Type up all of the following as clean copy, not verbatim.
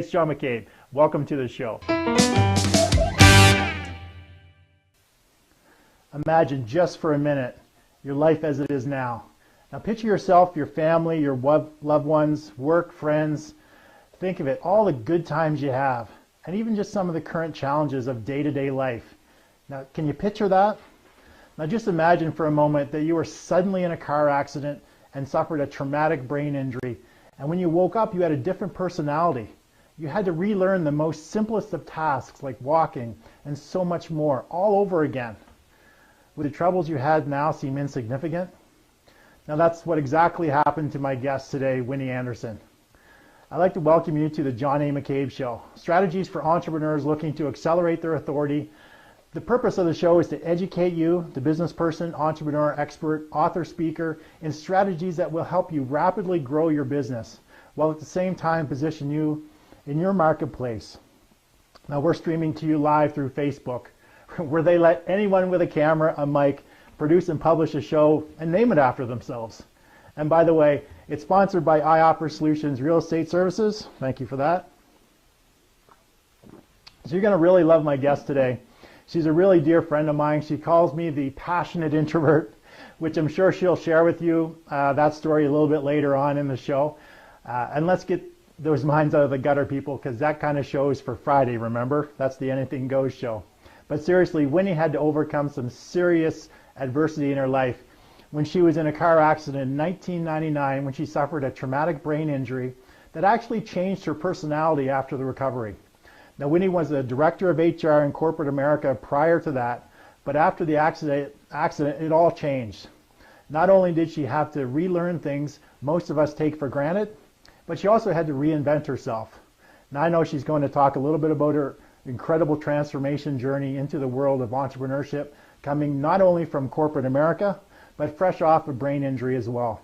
it's John McCabe. Welcome to the show. Imagine just for a minute your life as it is now. Now picture yourself, your family, your loved ones, work, friends. Think of it, all the good times you have, and even just some of the current challenges of day-to-day life. Now, can you picture that? Now just imagine for a moment that you were suddenly in a car accident and suffered a traumatic brain injury. And when you woke up, you had a different personality. You had to relearn the most simplest of tasks like walking and so much more all over again. Would the troubles you had now seem insignificant? Now that's what exactly happened to my guest today, Winnie Anderson. I'd like to welcome you to the John A. McCabe Show, strategies for entrepreneurs looking to accelerate their authority. The purpose of the show is to educate you, the business person, entrepreneur, expert, author, speaker, in strategies that will help you rapidly grow your business, while at the same time position you in your marketplace. Now we're streaming to you live through Facebook, where they let anyone with a camera, a mic, produce and publish a show and name it after themselves. And by the way, it's sponsored by iOffer Solutions Real Estate Services. Thank you for that. So you're going to really love my guest today. She's a really dear friend of mine. She calls me the passionate introvert, which I'm sure she'll share with you that story a little bit later on in the show. And let's get those minds out of the gutter, people, because that kind of show is for Friday, remember? That's the Anything Goes show. But seriously, Winnie had to overcome some serious adversity in her life when she was in a car accident in 1999 when she suffered a traumatic brain injury that actually changed her personality after the recovery. Now, Winnie was a director of HR in corporate America prior to that, but after the accident, it all changed. Not only did she have to relearn things most of us take for granted, but she also had to reinvent herself. Now, I know she's going to talk a little bit about her incredible transformation journey into the world of entrepreneurship, coming not only from corporate America, but fresh off a brain injury as well.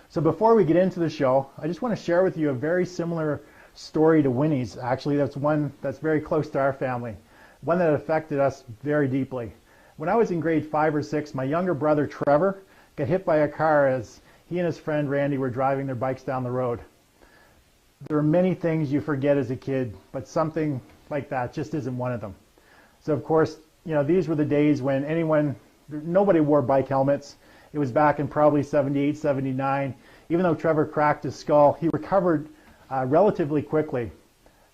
So before we get into the show, I just want to share with you a very similar story to Winnie's. Actually, that's one that's very close to our family, one that affected us very deeply. When I was in grade 5 or 6, my younger brother Trevor got hit by a car as he and his friend Randy were driving their bikes down the road. There are many things you forget as a kid, but something like that just isn't one of them. So of course, you know, these were the days when nobody wore bike helmets. It was back in probably 78, 79. Even though Trevor cracked his skull, he recovered relatively quickly.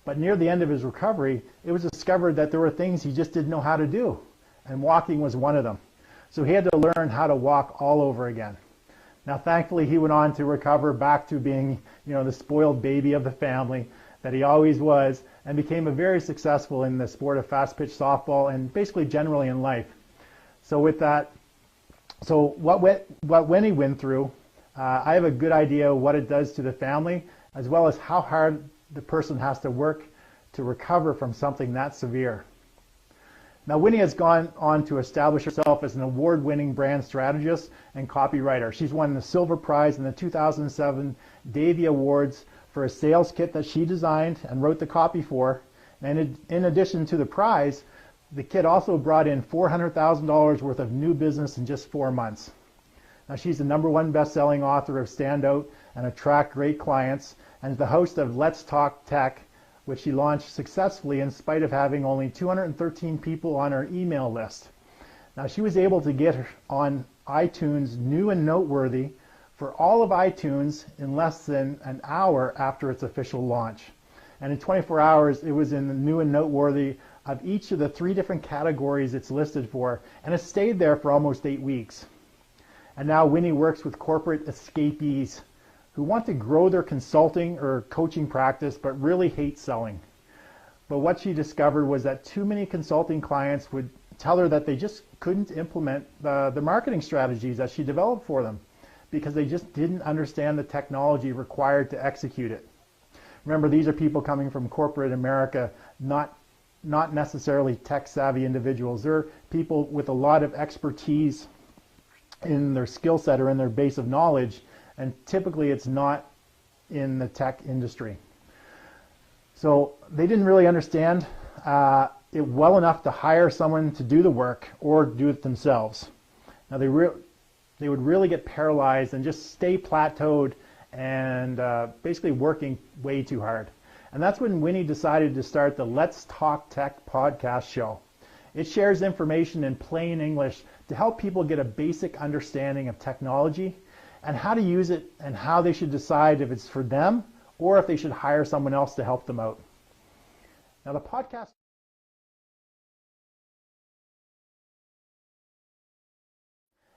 But near the end of his recovery, it was discovered that there were things he just didn't know how to do, and walking was one of them. So he had to learn how to walk all over again. Now, thankfully, he went on to recover back to being, you know, the spoiled baby of the family that he always was, and became very successful in the sport of fast pitch softball and basically generally in life. So with that, what Winnie went through, I have a good idea of what it does to the family, as well as how hard the person has to work to recover from something that severe. Now, Winnie has gone on to establish herself as an award-winning brand strategist and copywriter. She's won the Silver Prize in the 2007 Davy Awards for a sales kit that she designed and wrote the copy for. And in addition to the prize, the kit also brought in $400,000 worth of new business in just 4 months. Now, she's the #1 best-selling author of Stand Out and Attract Great Clients, and the host of Let's Talk Tech, which she launched successfully in spite of having only 213 people on her email list. Now, she was able to get on iTunes New and Noteworthy for all of iTunes in less than an hour after its official launch. And in 24 hours, it was in the New and Noteworthy of each of the 3 different categories it's listed for, and it stayed there for almost 8 weeks. And now Winnie works with corporate escapees who want to grow their consulting or coaching practice but really hate selling. But what she discovered was that too many consulting clients would tell her that they just couldn't implement the marketing strategies that she developed for them because they just didn't understand the technology required to execute it. Remember, these are people coming from corporate America, not necessarily tech-savvy individuals. They're people with a lot of expertise in their skill set or in their base of knowledge, and typically it's not in the tech industry. So they didn't really understand it well enough to hire someone to do the work or do it themselves. Now they would really get paralyzed and just stay plateaued and basically working way too hard. And that's when Winnie decided to start the Let's Talk Tech podcast show. It shares information in plain English to help people get a basic understanding of technology and how to use it and how they should decide if it's for them or if they should hire someone else to help them out. Now the podcast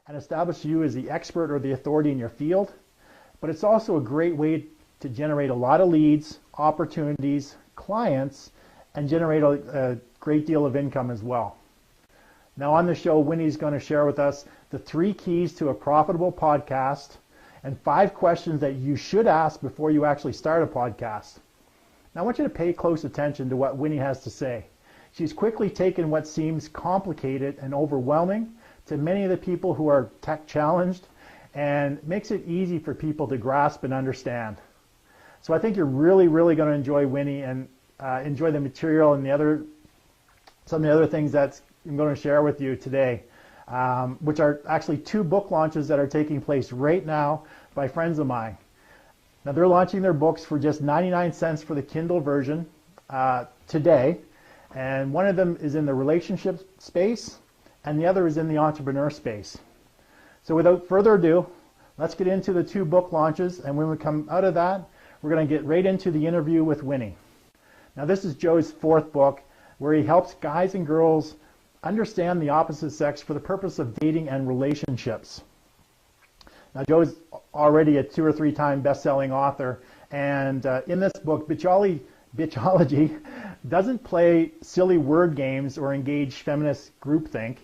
and establish you as the expert or the authority in your field, but it's also a great way to generate a lot of leads, opportunities, clients, and generate a great deal of income as well. Now on the show, Winnie's going to share with us the 3 keys to a profitable podcast and 5 questions that you should ask before you actually start a podcast. Now I want you to pay close attention to what Winnie has to say. She's quickly taken what seems complicated and overwhelming to many of the people who are tech challenged and makes it easy for people to grasp and understand. So I think you're really going to enjoy Winnie and enjoy the material and some of the other things that I'm going to share with you today, which are actually 2 book launches that are taking place right now by friends of mine. Now they're launching their books for just 99 cents for the Kindle version today, and one of them is in the relationship space and the other is in the entrepreneur space. So without further ado, let's get into the 2 book launches, and when we come out of that, we're going to get right into the interview with Winnie. Now this is Joe's 4th book, where he helps guys and girls understand the opposite sex for the purpose of dating and relationships. Now Joe's already a 2 or 3 time best-selling author, and in this book, Bitchology doesn't play silly word games or engage feminist groupthink.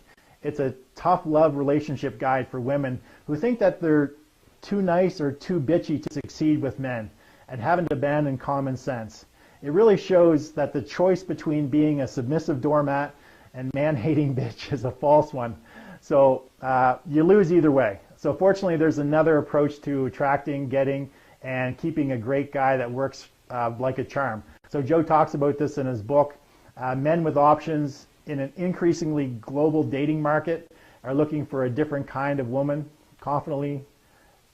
It's a tough love relationship guide for women who think that they're too nice or too bitchy to succeed with men and haven't abandoned common sense. It really shows that the choice between being a submissive doormat and man-hating bitch is a false one. So you lose either way. So fortunately, there's another approach to attracting, getting, and keeping a great guy that works like a charm. So Joe talks about this in his book. Men with options in an increasingly global dating market are looking for a different kind of woman, confidently,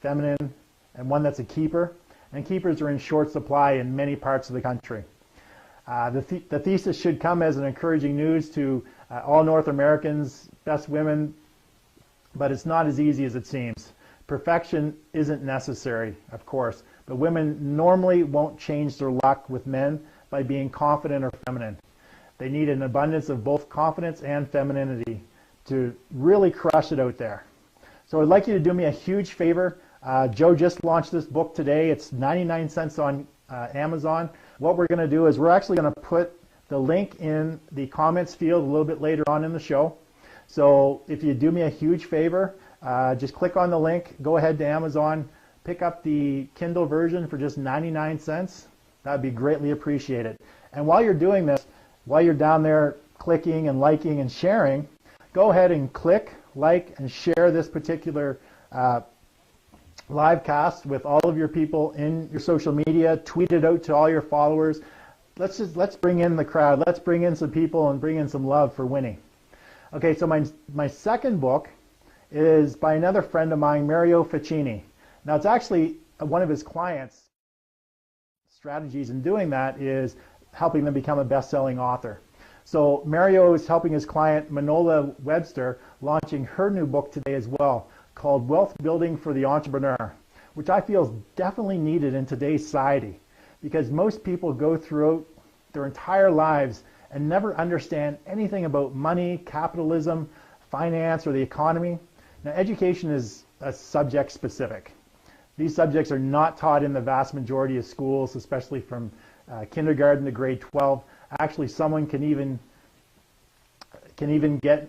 feminine, and one that's a keeper. And keepers are in short supply in many parts of the country. The thesis should come as an encouraging news to all North Americans, best women, but it's not as easy as it seems. Perfection isn't necessary, of course, but women normally won't change their luck with men by being confident or feminine. They need an abundance of both confidence and femininity to really crush it out there. So I'd like you to do me a huge favor. Joe just launched this book today. It's 99 cents on Amazon. What we're going to do is we're actually going to put the link in the comments field a little bit later on in the show. So if you do me a huge favor, just click on the link, go ahead to Amazon, pick up the Kindle version for just 99 cents. That would be greatly appreciated. And while you're doing this, while you're down there clicking and liking and sharing, go ahead and click, like, and share this particular live cast with all of your people in your social media. Tweet it out to all your followers. Let's bring in the crowd. Let's bring in some people and bring in some love for Winnie. Okay, so my second book is by another friend of mine, Mario Ficini. Now it's actually one of his clients. Strategies in doing that is helping them become a best-selling author. So Mario is helping his client Manola Webster launching her new book today as well, called Wealth Building for the Entrepreneur, which I feel is definitely needed in today's society because most people go throughout their entire lives and never understand anything about money, capitalism, finance, or the economy. Now education is subject specific. These subjects are not taught in the vast majority of schools, especially from kindergarten to grade 12. Actually, someone can even get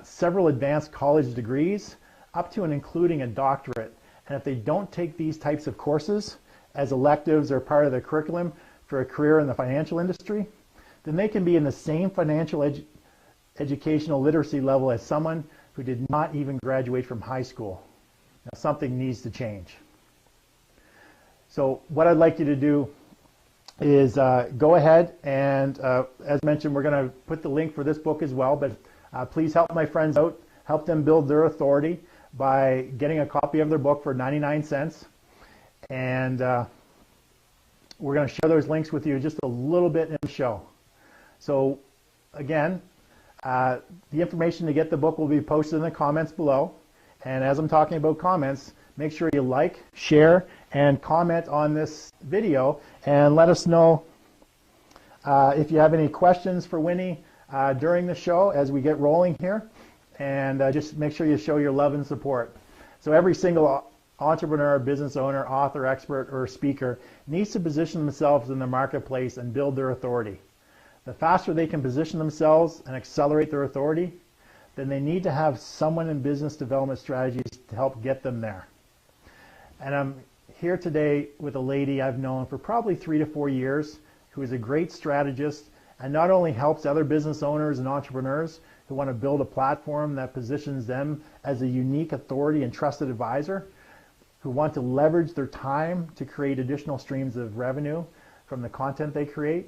several advanced college degrees, up to and including a doctorate. And if they don't take these types of courses as electives or part of their curriculum for a career in the financial industry, then they can be in the same financial educational literacy level as someone who did not even graduate from high school. Now, something needs to change. So what I'd like you to do is go ahead and, as mentioned, we're going to put the link for this book as well, but please help my friends out, help them build their authority by getting a copy of their book for 99 cents. And we're going to share those links with you just a little bit in the show. So again, the information to get the book will be posted in the comments below. And as I'm talking about comments, make sure you like, share, and comment on this video, and let us know if you have any questions for Winnie during the show as we get rolling here. And just make sure you show your love and support. So every single entrepreneur, business owner, author, expert, or speaker needs to position themselves in the marketplace and build their authority. The faster they can position themselves and accelerate their authority, then they need to have someone in business development strategies to help get them there. And I'm here today with a lady I've known for probably 3 to 4 years who is a great strategist and not only helps other business owners and entrepreneurs who want to build a platform that positions them as a unique authority and trusted advisor, who want to leverage their time to create additional streams of revenue from the content they create.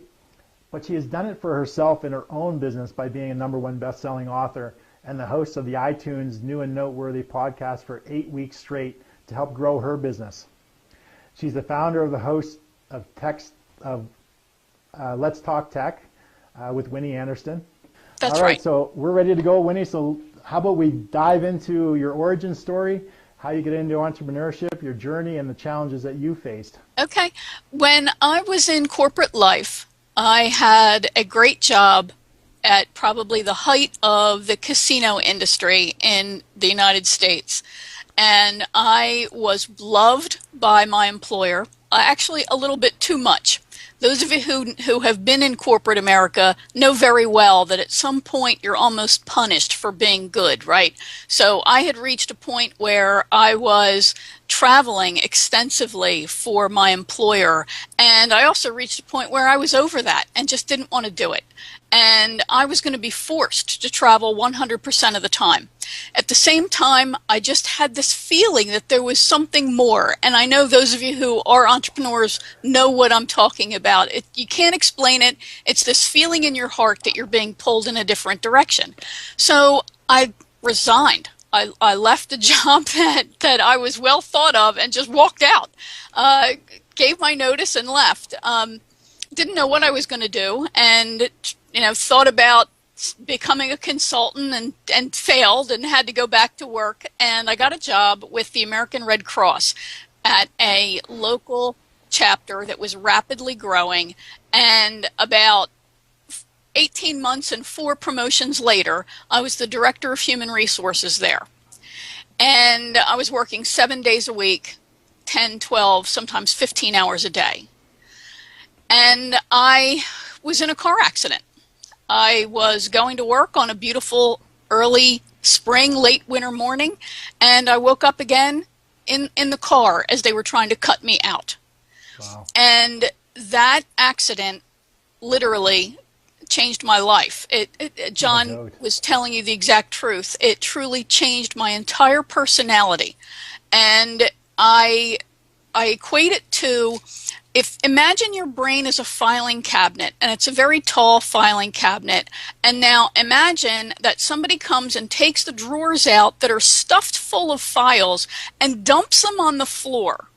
But she has done it for herself in her own business by being a #1 best-selling author and the host of the iTunes New and Noteworthy podcast for 8 weeks straight to help grow her business. She's the founder of the host of Let's Talk Tech with Winnie Anderson. That's All right, right. so we're ready to go, Winnie. So how about we dive into your origin story, how you get into entrepreneurship, your journey, and the challenges that you faced. Okay. When I was in corporate life, I had a great job at probably the height of the casino industry in the United States. And I was loved by my employer, actually a little bit too much. Those of you who have been in corporate America know very well that at some point you're almost punished for being good, right? So I had reached a point where I was traveling extensively for my employer, and I also reached a point where I was over that and just didn't want to do it. And I was going to be forced to travel 100% of the time. At the same time, I just had this feeling that there was something more. And I know those of you who are entrepreneurs know what I'm talking about. You can't explain it. It's this feeling in your heart that you're being pulled in a different direction. So I resigned. I left a job that I was well thought of and just walked out. Gave my notice and left. Didn't know what I was going to do, and thought about becoming a consultant and failed and had to go back to work. And I got a job with the American Red Cross at a local chapter that was rapidly growing. And about 18 months and 4 promotions later, I was the director of human resources there. And I was working 7 days a week, 10, 12, sometimes 15 hours a day. And I was in a car accident. I was going to work on a beautiful early spring, late winter morning, and I woke up again in the car as they were trying to cut me out. Wow. And that accident literally changed my life. John was telling you the exact truth. It truly changed my entire personality. And I equate it to, imagine your brain is a filing cabinet, and it's a very tall filing cabinet, and now imagine that somebody comes and takes the drawers out that are stuffed full of files and dumps them on the floor,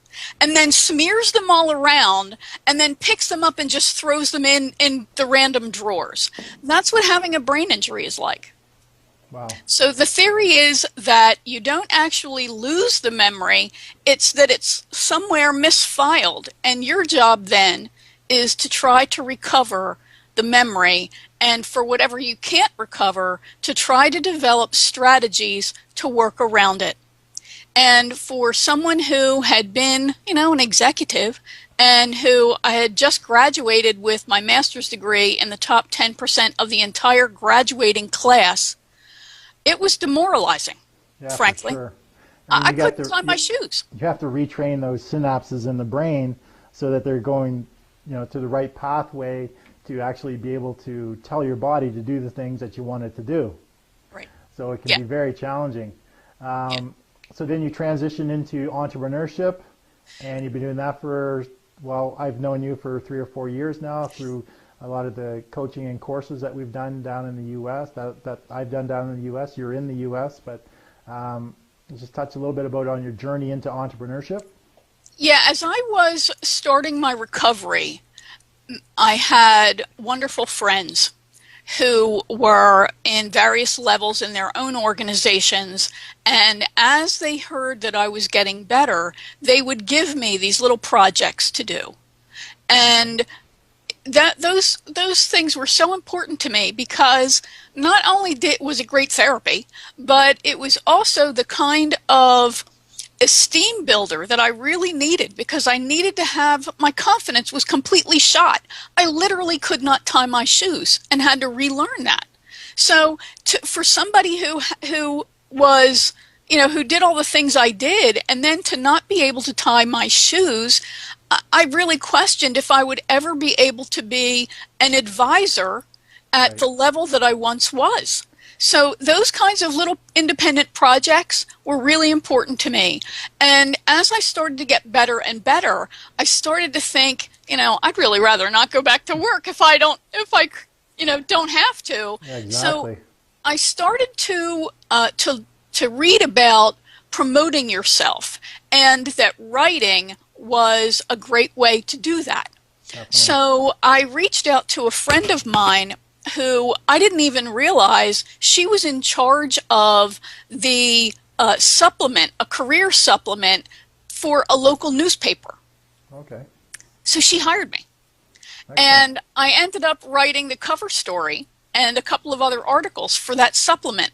and then smears them all around, and then picks them up and just throws them in the random drawers. That's what having a brain injury is like. Wow. So the theory is that you don't actually lose the memory, it's that it's somewhere misfiled, and your job then is to try to recover the memory, and for whatever you can't recover, to try to develop strategies to work around it. And for someone who had been, an executive, and who I had just graduated with my master's degree in the top 10% of the entire graduating class, it was demoralizing, frankly. Sure. I couldn't tie my shoes. You have to retrain those synapses in the brain so that they're going, to the right pathway to actually be able to tell your body to do the things that you want it to do. Right. So it can be very challenging. So then you transition into entrepreneurship, and you've been doing that for, I've known you for 3 or 4 years now through a lot of the coaching and courses that we've done down in the U.S., that I've done down in the U.S. You're in the U.S., but just touch a little bit on your journey into entrepreneurship. Yeah, as I was starting my recovery, I had wonderful friends who were in various levels in their own organizations. And as they heard that I was getting better, they would give me these little projects to do. Okay. And those things were so important to me because not only was it great therapy, but it was also the kind of esteem builder that I really needed because I needed to have my confidence was completely shot. I literally could not tie my shoes and had to relearn that. So for somebody who was who did all the things I did and then to not be able to tie my shoes, I really questioned if I would ever be able to be an advisor at Right. the level that I once was. So those kinds of little independent projects were really important to me. And as I started to get better and better, I started to think, I'd really rather not go back to work if I don't have to. Yeah, So exactly. I started to read about promoting yourself and that writing was a great way to do that. Definitely. So I reached out to a friend of mine who I didn't even realize she was in charge of the supplement, a career supplement for a local newspaper. Okay. So she hired me. Excellent. And I ended up writing the cover story and a couple of other articles for that supplement,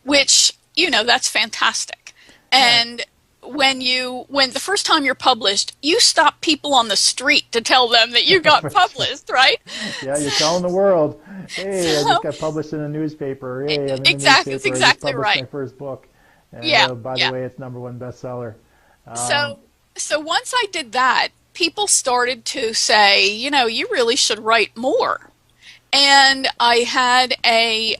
which, that's fantastic. Yeah. And when the first time you're published, you stop people on the street to tell them that you got published, right? Yeah, you're telling the world, hey, I just So got published in a newspaper. Hey, I'm in the exactly, that's newspaper. I just exactly published my right. first book. And Yeah, by the yeah. way, it's #1 bestseller. Um, So so once I did that, people started to say, you really should write more. And I had a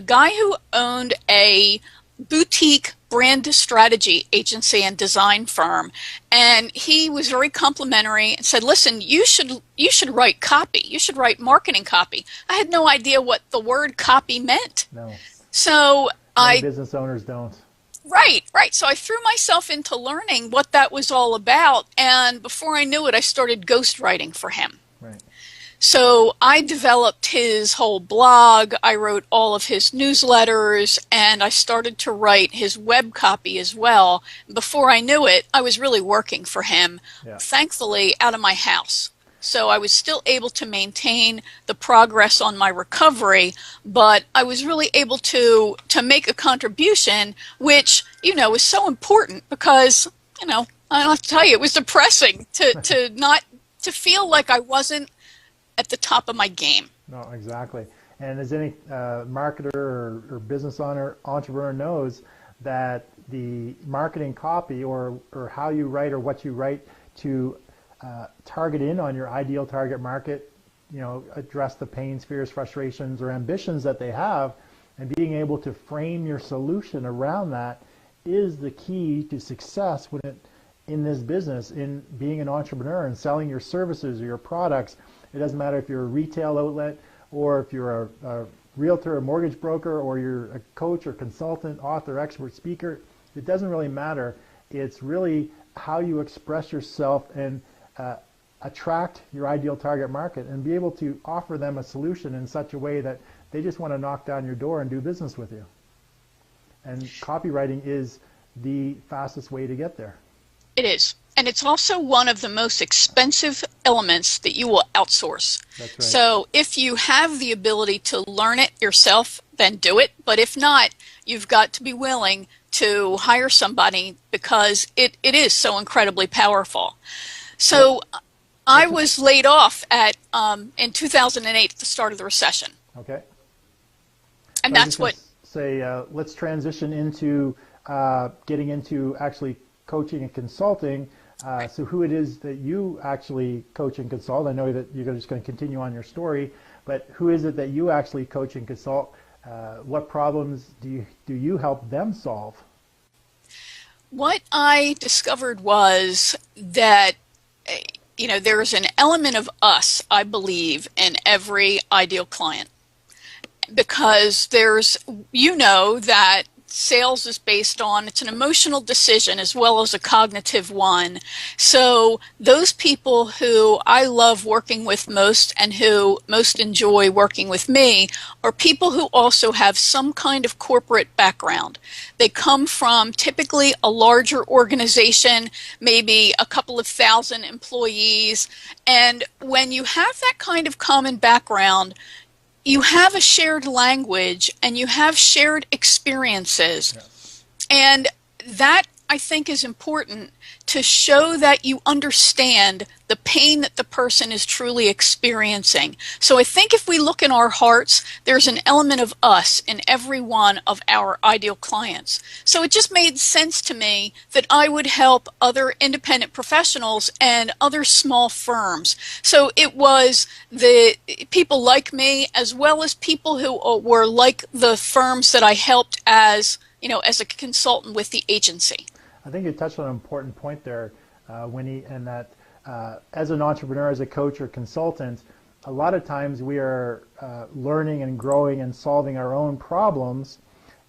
guy who owned a boutique brand strategy agency and design firm, and he was very complimentary and said, "Listen, you should write copy. You should write marketing copy." I had no idea what the word copy meant. no, So many I business owners don't. Right, right. So I threw myself into learning what that was all about, and before I knew it, I started ghostwriting for him. Right. So I developed his whole blog, I wrote all of his newsletters, and I started to write his web copy as well. Before I knew it, I was really working for him, Yeah. thankfully out of my house. So I was still able to maintain the progress on my recovery, but I was really able to make a contribution, which, is so important because, I don't have to tell you, it was depressing to not to feel like I wasn't at the top of my game. No, exactly. And as any marketer or business owner, entrepreneur knows that the marketing copy or how you write or what you write to target in on your ideal target market, address the pains, fears, frustrations, or ambitions that they have, and being able to frame your solution around that is the key to success in this business, in being an entrepreneur and selling your services or your products. It doesn't matter if you're a retail outlet or if you're a realtor, a mortgage broker, or you're a coach or consultant, author, expert, speaker. It doesn't really matter. It's really how you express yourself and attract your ideal target market and be able to offer them a solution in such a way that they just want to knock down your door and do business with you. And copywriting is the fastest way to get there. It is. And it's also one of the most expensive elements that you will outsource. That's right. So if you have the ability to learn it yourself, then do it. But if not, you've got to be willing to hire somebody because it is so incredibly powerful. So I was laid off in 2008 at the start of the recession. Okay. And So I was that's just going what, to say, let's transition into getting into actually coaching and consulting. So who it is that you actually coach and consult? I know that you're just going to continue on your story, but who is it that you actually coach and consult? What problems do you help them solve? what I discovered was that there's an element of us, I believe, in every ideal client because that sales is based on. It's an emotional decision as well as a cognitive one. So those people who I love working with most and who most enjoy working with me are people who also have some kind of corporate background. They come from typically a larger organization, maybe a couple of thousand employees. And when you have that kind of common background, you have a shared language and you have shared experiences. Yes. And that, I think, is important to show that you understand the pain that the person is truly experiencing. So I think if we look in our hearts, there's an element of us in every one of our ideal clients. So it just made sense to me that I would help other independent professionals and other small firms. So it was the people like me as well as people who were like the firms that I helped as, as a consultant with the agency. I think you touched on an important point there, Winnie, and that as an entrepreneur, as a coach or consultant, a lot of times we are learning and growing and solving our own problems,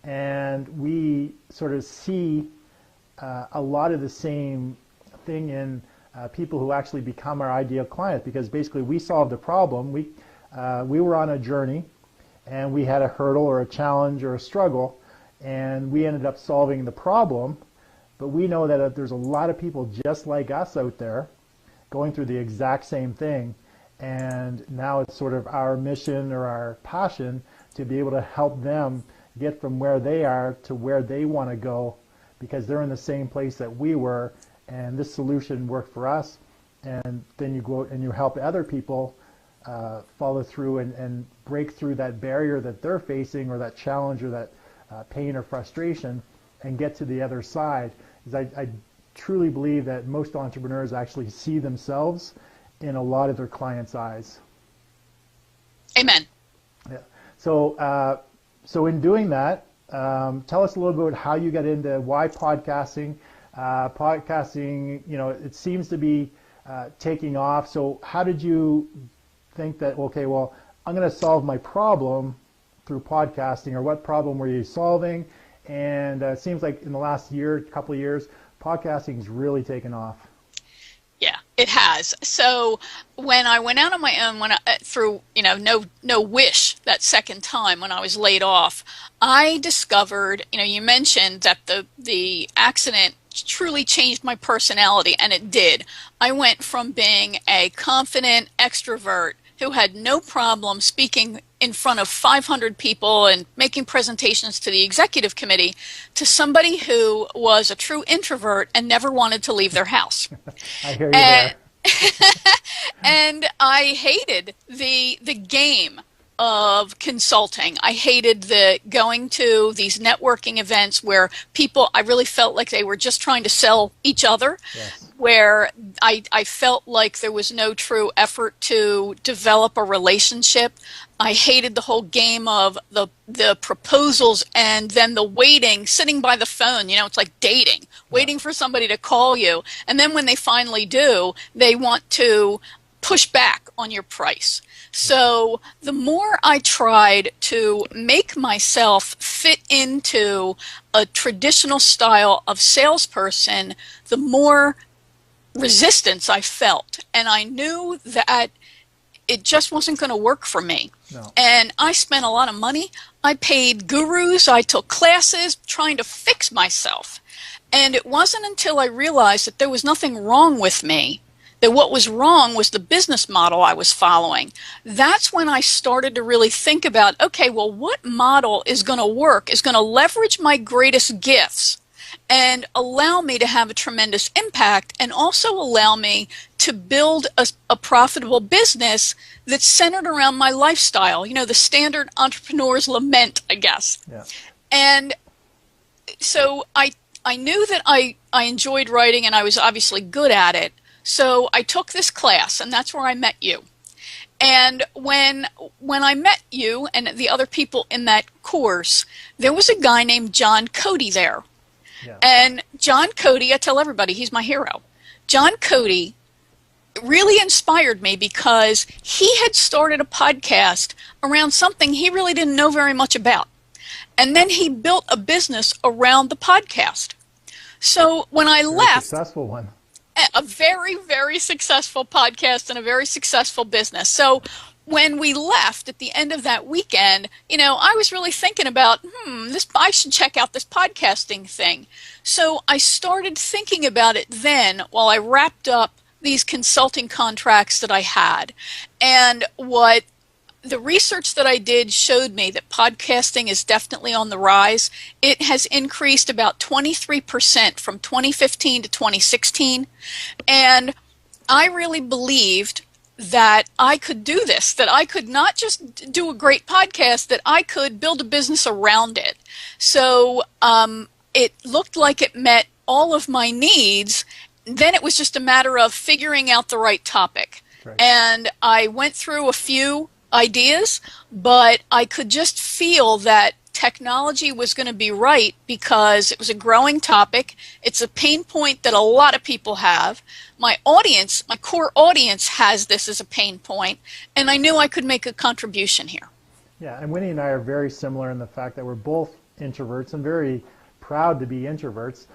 and we sort of see a lot of the same thing in people who actually become our ideal client, because basically we solved a problem. We were on a journey, and we had a hurdle or a challenge or a struggle, and we ended up solving the problem. But we know that there's a lot of people just like us out there going through the exact same thing. And now it's sort of our mission or our passion to be able to help them get from where they are to where they want to go, because they're in the same place that we were, and this solution worked for us. And then you go out and you help other people follow through and break through that barrier that they're facing, or that challenge, or that pain or frustration, and get to the other side. I truly believe that most entrepreneurs actually see themselves in a lot of their clients' eyes. Amen. Yeah. So in doing that, tell us a little bit about how you got into why podcasting. Podcasting, it seems to be taking off. So how did you think that, okay, well, I'm going to solve my problem through podcasting, or what problem were you solving? And it seems like in the last couple of years, podcasting's really taken off. Yeah, it has. So when I went out on my own, through no wish that second time when I was laid off, I discovered, you mentioned that the accident truly changed my personality, and it did. I went from being a confident extrovert who had no problem speaking in front of 500 people and making presentations to the executive committee, to somebody who was a true introvert and never wanted to leave their house. I hear you there. And I hated the game of consulting. I hated the going to these networking events where people, I really felt like they were just trying to sell each other. Yes. Where I felt like there was no true effort to develop a relationship. I hated the whole game of the proposals and then the waiting, sitting by the phone. It's like dating, waiting for somebody to call you. And then when they finally do, they want to push back on your price. So the more I tried to make myself fit into a traditional style of salesperson, the more resistance I felt. And I knew that it just wasn't going to work for me. No. And I spent a lot of money. I paid gurus. I took classes trying to fix myself. And it wasn't until I realized that there was nothing wrong with me, that what was wrong was the business model I was following. That's when I started to really think about, okay, well, what model is going to work, is going to leverage my greatest gifts and allow me to have a tremendous impact, and also allow me to build a profitable business that's centered around my lifestyle. The standard entrepreneur's lament, I guess. Yeah. And so I knew that I enjoyed writing, and I was obviously good at it. So I took this class, and that's where I met you. And when I met you and the other people in that course, there was a guy named John Cody there. Yeah. And John Cody, I tell everybody, he's my hero. John Cody really inspired me because he had started a podcast around something he really didn't know very much about. And then he built a business around the podcast. So when I Very left, successful one. a very, very successful podcast and a very successful business. So when we left at the end of that weekend, I was really thinking about, I should check out this podcasting thing. So I started thinking about it then while I wrapped up these consulting contracts that I had. And what the research that I did showed me that podcasting is definitely on the rise. It has increased about 23% from 2015 to 2016. And I really believed that I could do this, that I could not just do a great podcast, that I could build a business around it. So it looked like it met all of my needs. Then it was just a matter of figuring out the right topic. Right. And I went through a few ideas, but I could just feel that technology was going to be right because it was a growing topic. It's a pain point that a lot of people have. My audience, my core audience, has this as a pain point, and I knew I could make a contribution here. Yeah, and Winnie and I are very similar in the fact that we're both introverts and very proud to be introverts.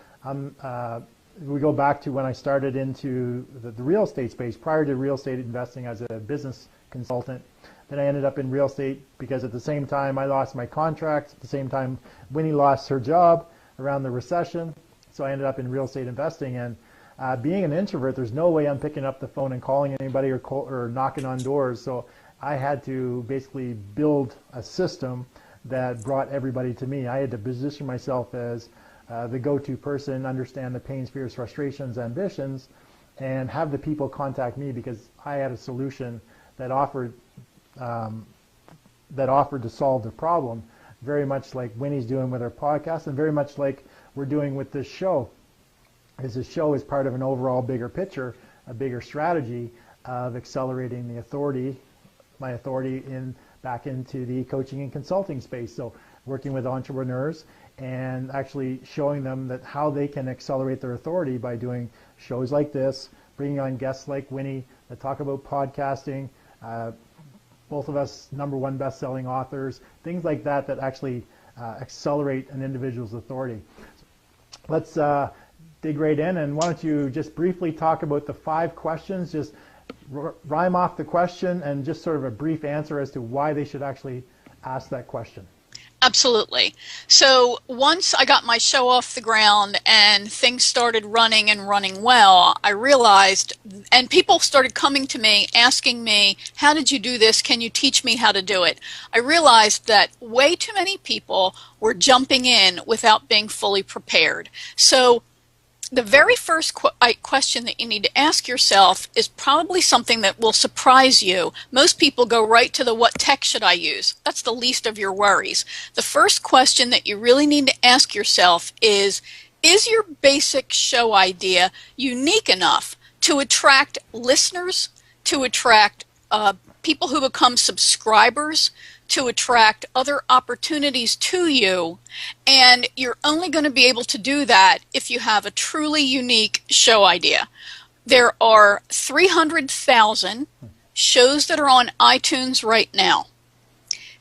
We go back to when I started into the real estate space, prior to real estate investing as a business consultant. Then I ended up in real estate because at the same time I lost my contract, at the same time Winnie lost her job around the recession. So I ended up in real estate investing. And being an introvert, there's no way I'm picking up the phone and calling anybody or knocking on doors. So I had to basically build a system that brought everybody to me. I had to position myself as the go-to person, understand the pains, fears, frustrations, ambitions, and have the people contact me because I had a solution that offered to solve the problem, very much like Winnie's doing with her podcast and very much like we're doing with this show. As this show is part of an overall bigger picture, a bigger strategy of accelerating my authority back into the coaching and consulting space. So working with entrepreneurs and actually showing them that how they can accelerate their authority by doing shows like this, bringing on guests like Winnie that talk about podcasting, both of us #1 best-selling authors, things like that that actually accelerate an individual's authority. Let's dig right in, and why don't you just briefly talk about the 5 questions, just rhyme off the question and just sort of a brief answer as to why they should actually ask that question. Absolutely. So once I got my show off the ground and things started running and running well, I realized, and people started coming to me asking me, how did you do this? Can you teach me how to do it? I realized that way too many people were jumping in without being fully prepared. So the very first question that you need to ask yourself is probably something that will surprise you. Most people go right to the what tech should I use? That's the least of your worries. The first question that you really need to ask yourself is your basic show idea unique enough to attract listeners, to attract people who become subscribers, to attract other opportunities to you, and you're only going to be able to do that if you have a truly unique show idea. There are 300,000 shows that are on iTunes right now.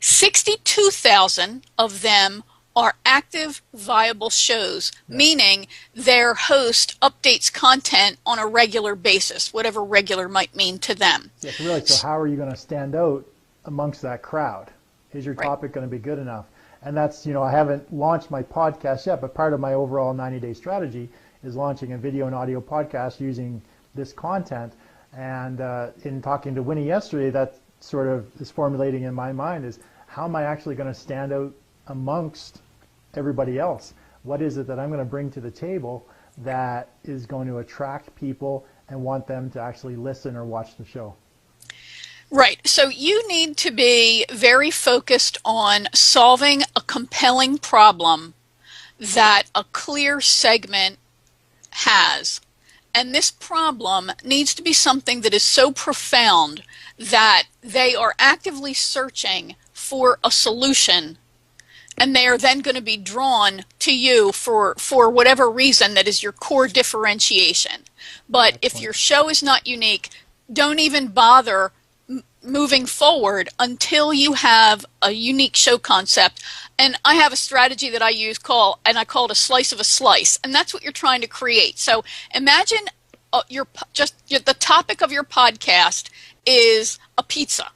62,000 of them are active, viable shows, meaning their host updates content on a regular basis, whatever regular might mean to them. Yes, really, so how are you going to stand out amongst that crowd? Is your topic going to be good enough? And that's, I haven't launched my podcast yet, but part of my overall 90-day strategy is launching a video and audio podcast using this content. And in talking to Winnie yesterday, that sort of is formulating in my mind is how am I actually going to stand out amongst everybody else? What is it that I'm going to bring to the table that is going to attract people and want them to actually listen or watch the show? Right. So you need to be very focused on solving a compelling problem that a clear segment has. And this problem needs to be something that is so profound that they are actively searching for a solution, and they are then going to be drawn to you for whatever reason that is your core differentiation. But if your show is not unique, don't even bother moving forward until you have a unique show concept. And I have a strategy that I use and I call it a slice of a slice. And that's what you're trying to create. So imagine the topic of your podcast is a pizza,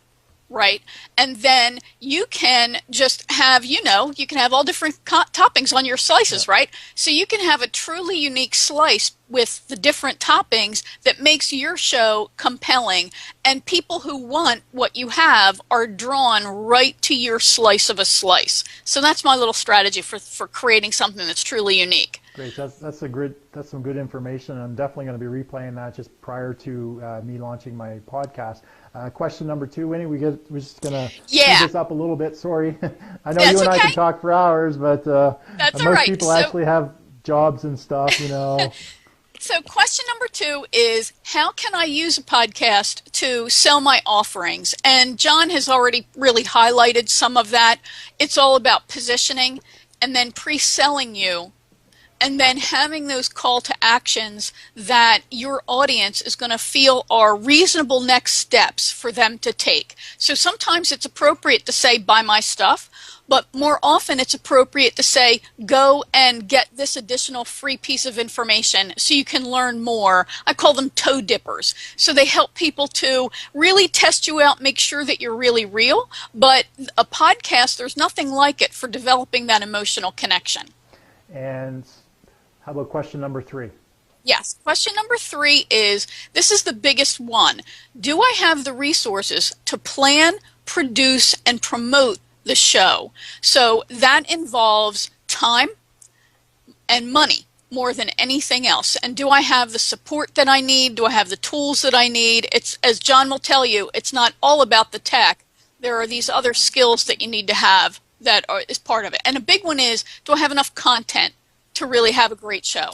right? And then you can just have, you can have all different toppings on your slices, Yeah. right? So you can have a truly unique slice with the different toppings that makes your show compelling. And people who want what you have are drawn right to your slice of a slice. So that's my little strategy for creating something that's truly unique. Great. That's some good information. I'm definitely going to be replaying that just prior to me launching my podcast. Question number 2, Winnie. We're just going to speed this up a little bit. Sorry, I know you and I can talk for hours, but most people actually have jobs and stuff, So question number 2 is, how can I use a podcast to sell my offerings? And John has already really highlighted some of that. It's all about positioning and then pre-selling you, and then having those call to actions that your audience is going to feel are reasonable next steps for them to take. So sometimes it's appropriate to say, buy my stuff, but more often it's appropriate to say, go and get this additional free piece of information so you can learn more. I call them toe dippers. So they help people to really test you out, make sure that you're really real. But a podcast, there's nothing like it for developing that emotional connection. And how about question number 3? Yes. Question number 3 is, this is the biggest one. Do I have the resources to plan, produce, and promote the show? So that involves time and money more than anything else. And do I have the support that I need? Do I have the tools that I need? It's, as John will tell you, it's not all about the tech. There are these other skills that you need to have that is part of it. And a big one is, do I have enough content to really have a great show?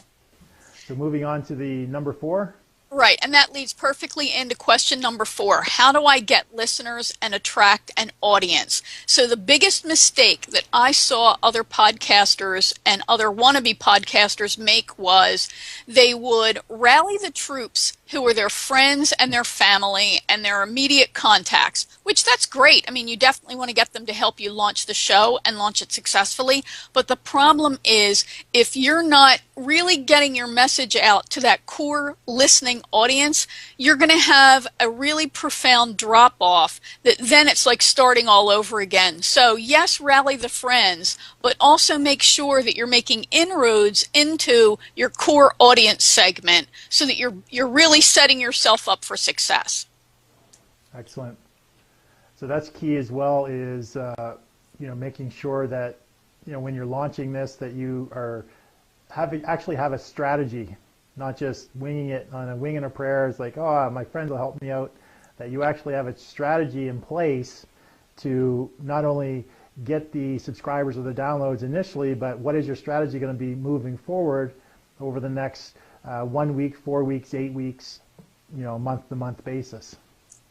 So moving on to the number 4. Right, and that leads perfectly into question number 4. How do I get listeners and attract an audience? So the biggest mistake that I saw other podcasters and other wannabe podcasters make was they would rally the troops who are their friends and their family and their immediate contacts, which that's great. I mean, you definitely want to get them to help you launch the show and launch it successfully. But the problem is, if you're not really getting your message out to that core listening audience, you're going to have a really profound drop off that then it's like starting all over again. So yes, rally the friends, but also make sure that you're making inroads into your core audience segment so that you're really setting yourself up for success. Excellent. So that's key as well, is making sure that when you're launching this, that you are actually have a strategy, not just winging it on a wing and a prayer. It's like, oh, my friends will help me out. That you actually have a strategy in place to not only get the subscribers or the downloads initially, but what is your strategy going to be moving forward over the next 1 week, 4 weeks, 8 weeks, month-to-month basis.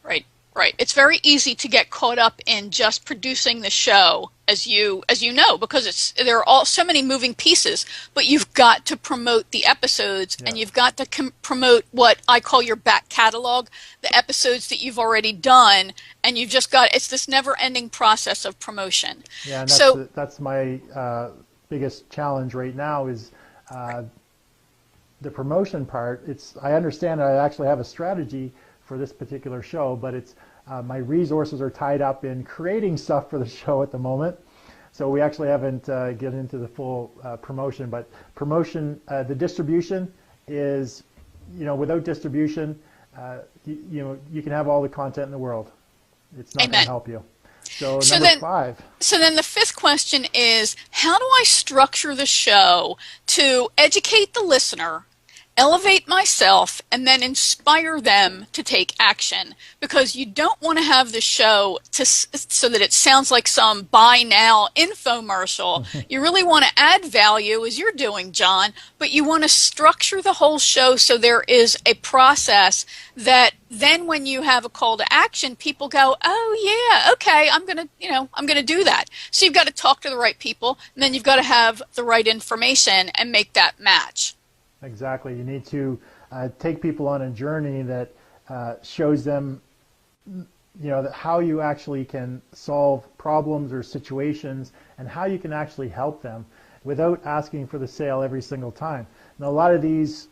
Right, right. It's very easy to get caught up in just producing the show, as you know, because there are so many moving pieces. But you've got to promote the episodes, and you've got to promote what I call your back catalog, the episodes that you've already done, and you've just got, it's this never-ending process of promotion. Yeah, and that's my biggest challenge right now is the promotion part. I understand that I actually have a strategy for this particular show, but it's my resources are tied up in creating stuff for the show at the moment. So we actually haven't get into the full promotion, but promotion, the distribution is, without distribution, you can have all the content in the world. It's not going to help you. So number 5. So then the 5th question is, how do I structure the show to educate the listener, elevate myself, and then inspire them to take action? Because you don't want to have the show so that it sounds like some buy now infomercial. You really want to add value, as you're doing, John, but you want to structure the whole show so there is a process that then when you have a call to action, people go, oh yeah, okay, I'm going to do that. So you've got to talk to the right people, and then you've got to have the right information and make that match. Exactly. You need to take people on a journey that shows them how you actually can solve problems or situations and how you can actually help them without asking for the sale every single time. Now, a lot of these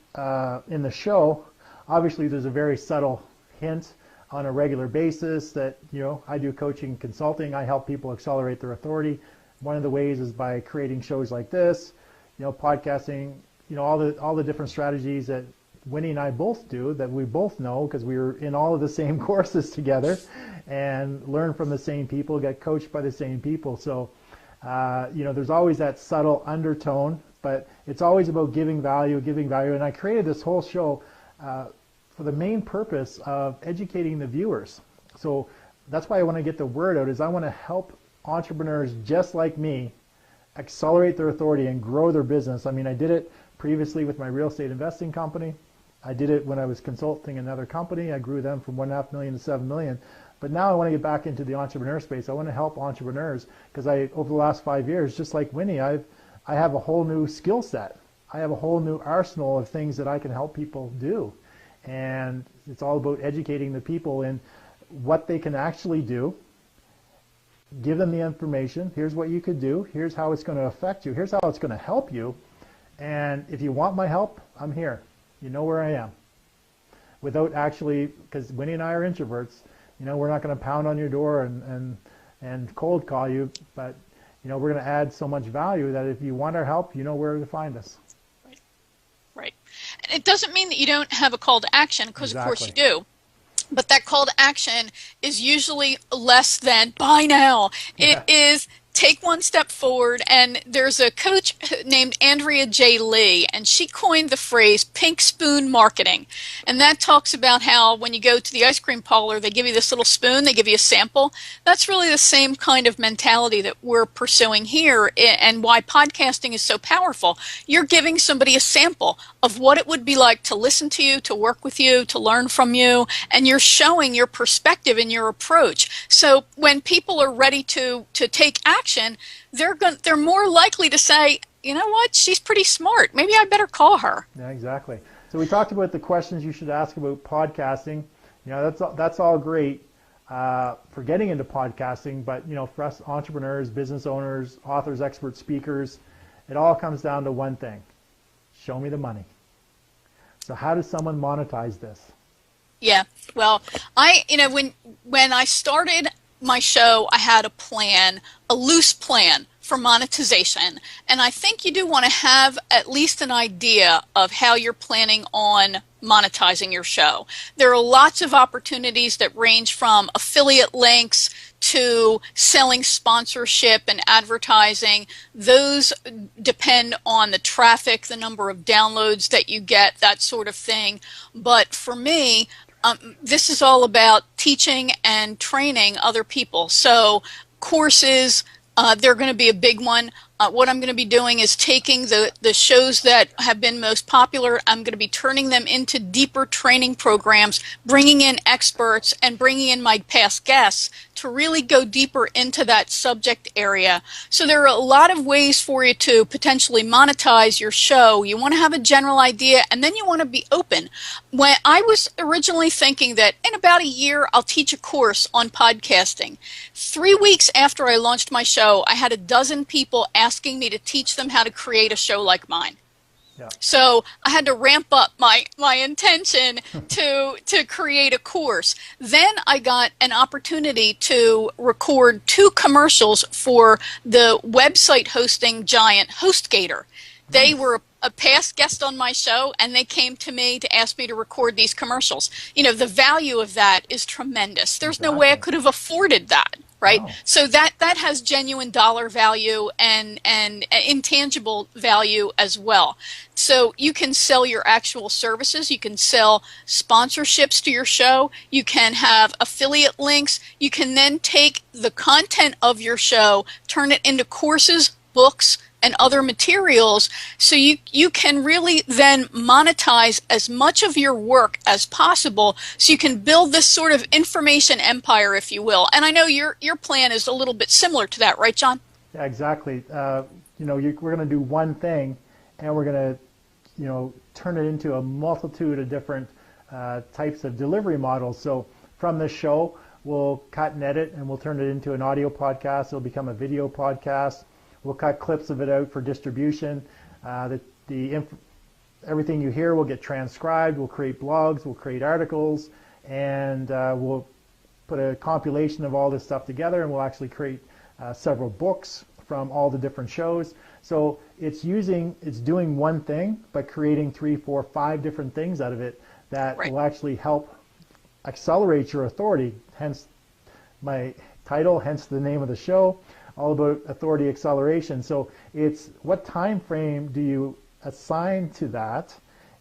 in the show, obviously there's a very subtle hint on a regular basis that, I do coaching and consulting. I help people accelerate their authority. One of the ways is by creating shows like this, podcasting, all the different strategies that Winnie and I both do, that we both know because we were in all of the same courses together and learn from the same people, get coached by the same people. So, there's always that subtle undertone, but it's always about giving value. And I created this whole show for the main purpose of educating the viewers. So that's why I want to get the word out, is I want to help entrepreneurs just like me accelerate their authority and grow their business. I mean, I did it previously with my real estate investing company. I did it when I was consulting another company. I grew them from $1.5 million to $7 million. But now I want to get back into the entrepreneur space. I want to help entrepreneurs because over the last 5 years, just like Winnie, I have a whole new skill set. I have a whole new arsenal of things that I can help people do. And it's all about educating the people in what they can actually do. Give them the information. Here's what you could do. Here's how it's going to affect you. Here's how it's going to help you. And if you want my help, I'm here. You know where I am. Without actually, because Winnie and I are introverts, we're not going to pound on your door and cold call you, but we're going to add so much value that if you want our help, you know where to find us. Right. And it doesn't mean that you don't have a call to action, because of course you do. But that call to action is usually less than buy now. It is take one step forward. And there's a coach named Andrea J. Lee, and she coined the phrase pink spoon marketing. And that talks about how when you go to the ice cream parlor, they give you this little spoon, they give you a sample. That's really the same kind of mentality that we're pursuing here, and why podcasting is so powerful. You're giving somebody a sample of what it would be like to listen to you, to work with you, to learn from you, and you're showing your perspective and your approach. So when people are ready to take action, they're more likely to say, you know what, she's pretty smart. Maybe I better call her. Yeah, exactly. So we talked about the questions you should ask about podcasting. That's all great for getting into podcasting, but for us entrepreneurs, business owners, authors, expert speakers, it all comes down to one thing: show me the money. So how does someone monetize this? Yeah, well, when I started my show, I had a plan, a loose plan for monetization. And I think you do want to have at least an idea of how you're planning on monetizing your show. There are lots of opportunities that range from affiliate links to selling sponsorship and advertising. Those depend on the traffic, the number of downloads that you get, that sort of thing. But for me, this is all about teaching and training other people. So courses, they're going to be a big one. What I'm going to be doing is taking the shows that have been most popular, I'm going to be turning them into deeper training programs, bringing in experts and bringing in my past guests to really go deeper into that subject area. So there are a lot of ways for you to potentially monetize your show. You want to have a general idea, and then you want to be open. When I was originally thinking that in about a year I'll teach a course on podcasting. 3 weeks after I launched my show, I had a dozen people asking me to teach them how to create a show like mine. Yeah. So I had to ramp up my intention to create a course. Then I got an opportunity to record 2 commercials for the website hosting giant HostGator. They were a past guest on my show, and they came to me to ask me to record these commercials. The value of that is tremendous. There's no way I could have afforded that. Right? Wow. So that has genuine dollar value and intangible value as well. So you can sell your actual services. You can sell sponsorships to your show. You can have affiliate links. You can then take the content of your show, turn it into courses, books, and other materials, so you can really then monetize as much of your work as possible, so you can build this sort of information empire, if you will. And I know your plan is a little bit similar to that, right, John? Yeah, exactly. We're going to do one thing, and we're going to turn it into a multitude of different types of delivery models. So from this show, we'll cut and edit and we'll turn it into an audio podcast. It'll become a video podcast. We'll cut clips of it out for distribution. Everything you hear will get transcribed. We'll create blogs, we'll create articles, and we'll put a compilation of all this stuff together, and we'll actually create several books from all the different shows. So it's doing one thing, but creating 3, 4, 5 different things out of it that will actually help accelerate your authority. Hence my title, hence the name of the show, all about authority acceleration. So it's what time frame do you assign to that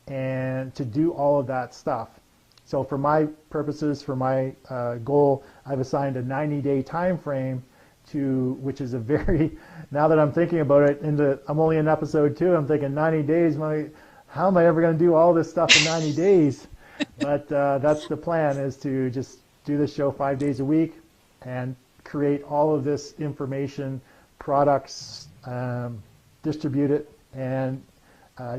and to do all of that stuff. So for my purposes, for my goal, I've assigned a 90-day time frame to, which is a very, now that I'm thinking about it, I'm only in episode 2, I'm thinking 90 days, how am I ever going to do all this stuff in 90 days? But that's the plan, is to just do this show 5 days a week and create all of this information, products, distribute it, and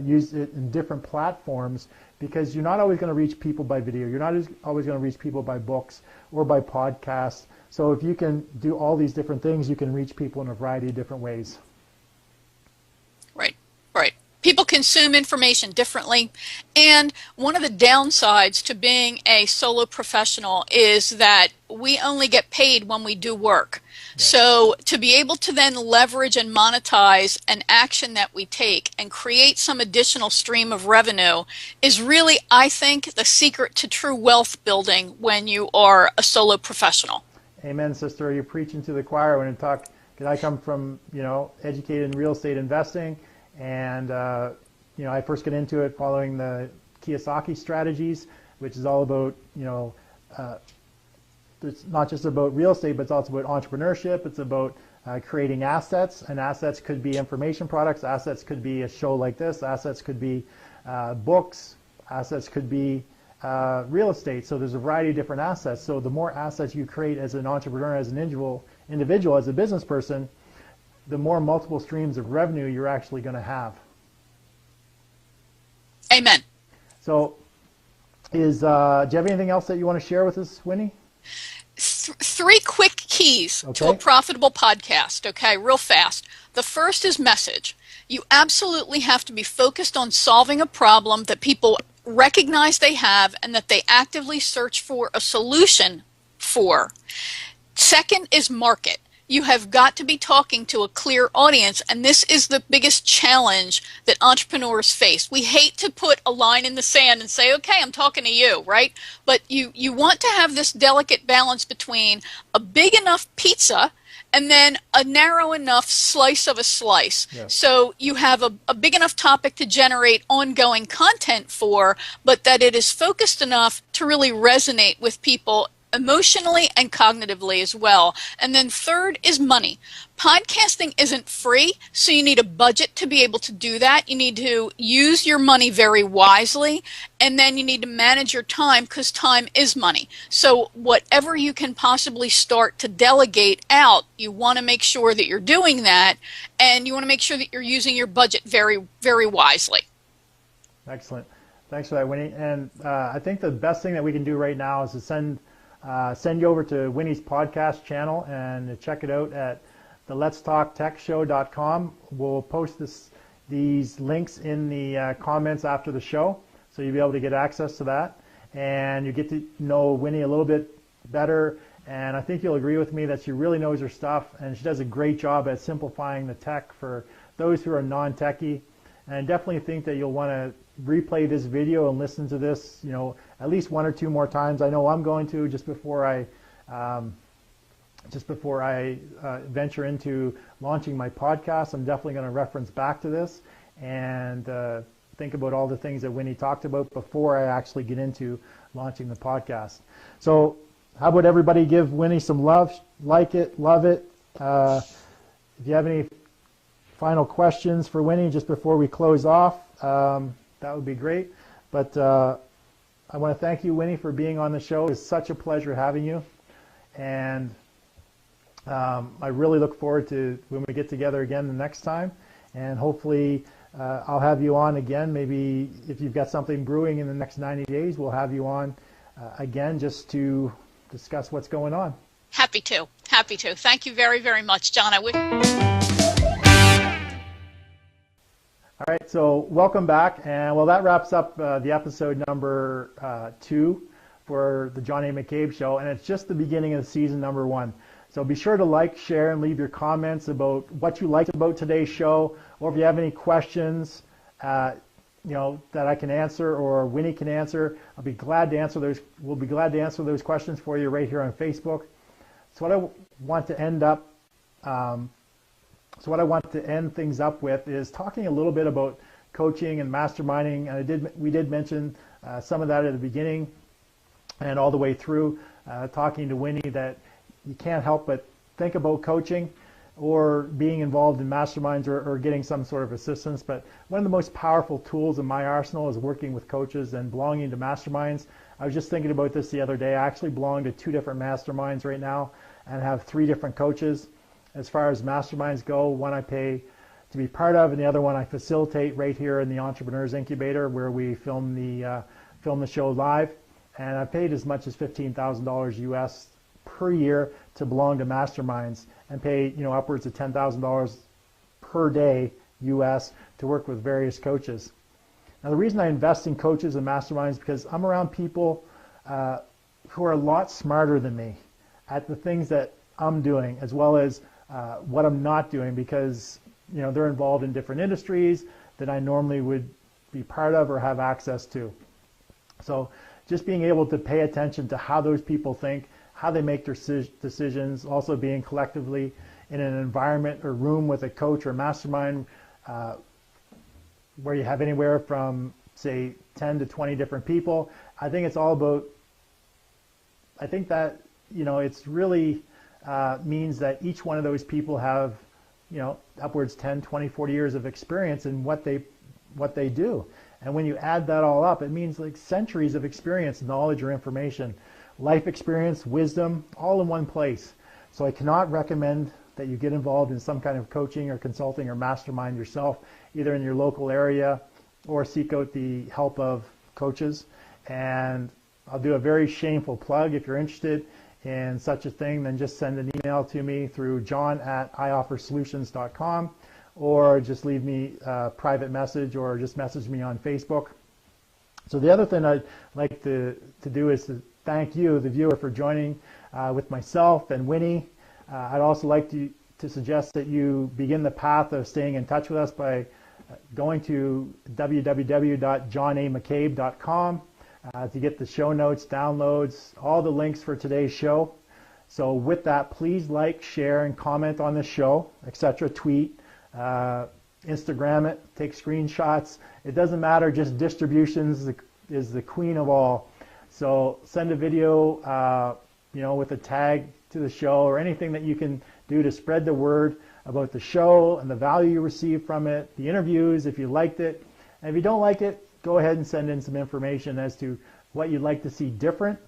use it in different platforms, because you're not always going to reach people by video. You're not always going to reach people by books or by podcasts. So if you can do all these different things, you can reach people in a variety of different ways. Right, right. People consume information differently, and one of the downsides to being a solo professional is that we only get paid when we do work. Yeah. So to be able to then leverage and monetize an action that we take and create some additional stream of revenue is really, I think, the secret to true wealth building when you are a solo professional. Amen, sister. You're preaching to the choir when you talk, because I come from, educated in real estate investing. And, I first get into it following the Kiyosaki strategies, which is all about, it's not just about real estate, but it's also about entrepreneurship. It's about creating assets, and assets could be information products. Assets could be a show like this. Assets could be books. Assets could be real estate. So there's a variety of different assets. So the more assets you create as an entrepreneur, as an individual, as a business person, the more multiple streams of revenue you're actually going to have. Amen. So do you have anything else that you want to share with us, Winnie? 3 quick keys to a profitable podcast, okay, real fast. The first is message. You absolutely have to be focused on solving a problem that people recognize they have and that they actively search for a solution for. Second is market. You have got to be talking to a clear audience, and this is the biggest challenge that entrepreneurs face. We hate to put a line in the sand and say, okay, I'm talking to you, right? But you want to have this delicate balance between a big enough pizza and then a narrow enough slice of a slice. Yes. So you have a big enough topic to generate ongoing content for, but that it is focused enough to really resonate with people emotionally and cognitively as well. And then third is money. Podcasting isn't free, so you need a budget to be able to do that. You need to use your money very wisely, and then you need to manage your time, because time is money. So whatever you can possibly start to delegate out, you want to make sure that you're doing that, and you want to make sure that you're using your budget very, very wisely. Excellent. Thanks for that, Winnie. And I think the best thing that we can do right now is to send you over to Winnie's podcast channel and check it out at the letstalktechshow.com. We'll post these links in the comments after the show, so you'll be able to get access to that, and you get to know Winnie a little bit better. And I think you'll agree with me that she really knows her stuff, and she does a great job at simplifying the tech for those who are non-techie. And I definitely think that you'll want to replay this video and listen to this, at least 1 or 2 more times. I know I'm going to, just before I venture into launching my podcast. I'm definitely going to reference back to this and think about all the things that Winnie talked about before I actually get into launching the podcast. So how about everybody give Winnie some love, like it, love it. If you have any final questions for Winnie just before we close off, that would be great. But I want to thank you, Winnie, for being on the show. It's such a pleasure having you. And I really look forward to when we get together again the next time. And hopefully I'll have you on again. Maybe if you've got something brewing in the next 90 days, we'll have you on again just to discuss what's going on. Happy to. Happy to. Thank you very, very much, John. All right, so welcome back, and well, that wraps up the episode number 2 for the John A. McCabe Show, and it's just the beginning of season number 1. So be sure to like, share, and leave your comments about what you liked about today's show, or if you have any questions, that I can answer or Winnie can answer. I'll be glad to answer those. We'll be glad to answer those questions for you right here on Facebook. So what I want to end things up with is talking a little bit about coaching and masterminding. And we did mention some of that at the beginning and all the way through, talking to Winnie that you can't help but think about coaching or being involved in masterminds or getting some sort of assistance. But one of the most powerful tools in my arsenal is working with coaches and belonging to masterminds. I was just thinking about this the other day. I actually belong to 2 different masterminds right now and have 3 different coaches. As far as masterminds go, one I pay to be part of, and the other one I facilitate right here in the Entrepreneurs Incubator, where we film the show live. And I paid as much as $15,000 US per year to belong to masterminds, and pay upwards of $10,000 per day US to work with various coaches. Now, the reason I invest in coaches and masterminds is because I'm around people who are a lot smarter than me at the things that I'm doing, as well as what I'm not doing, because they're involved in different industries that I normally would be part of or have access to. So just being able to pay attention to how those people think, how they make their decisions, also being collectively in an environment or room with a coach or mastermind where you have anywhere from, say, 10 to 20 different people. I think it's all about, I think that, it's really means that each one of those people have, upwards 10, 20, 40 years of experience in what they do. And when you add that all up, it means like centuries of experience, knowledge, or information, life experience, wisdom, all in one place. So I cannot recommend that you get involved in some kind of coaching or consulting or mastermind yourself, either in your local area or seek out the help of coaches. And I'll do a very shameful plug. If you're interested in such a thing, then just send an email to me through john@ioffersolutions.com, or just leave me a private message, or just message me on Facebook. So the other thing I'd like to do is to thank you, the viewer, for joining with myself and Winnie. I'd also like to suggest that you begin the path of staying in touch with us by going to www.johnamccabe.com to get the show notes, downloads, all the links for today's show. So with that, please like, share, and comment on the show, etc. Tweet, Instagram it, take screenshots. It doesn't matter, just distributions is the queen of all. So send a video, with a tag to the show, or anything that you can do to spread the word about the show and the value you receive from it, the interviews, if you liked it. And if you don't like it, go ahead and send in some information as to what you'd like to see different.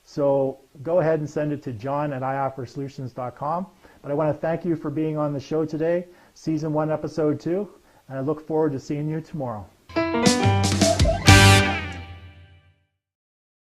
So go ahead and send it to john@ioffersolutions.com. But I want to thank you for being on the show today, Season 1, Episode 2, and I look forward to seeing you tomorrow.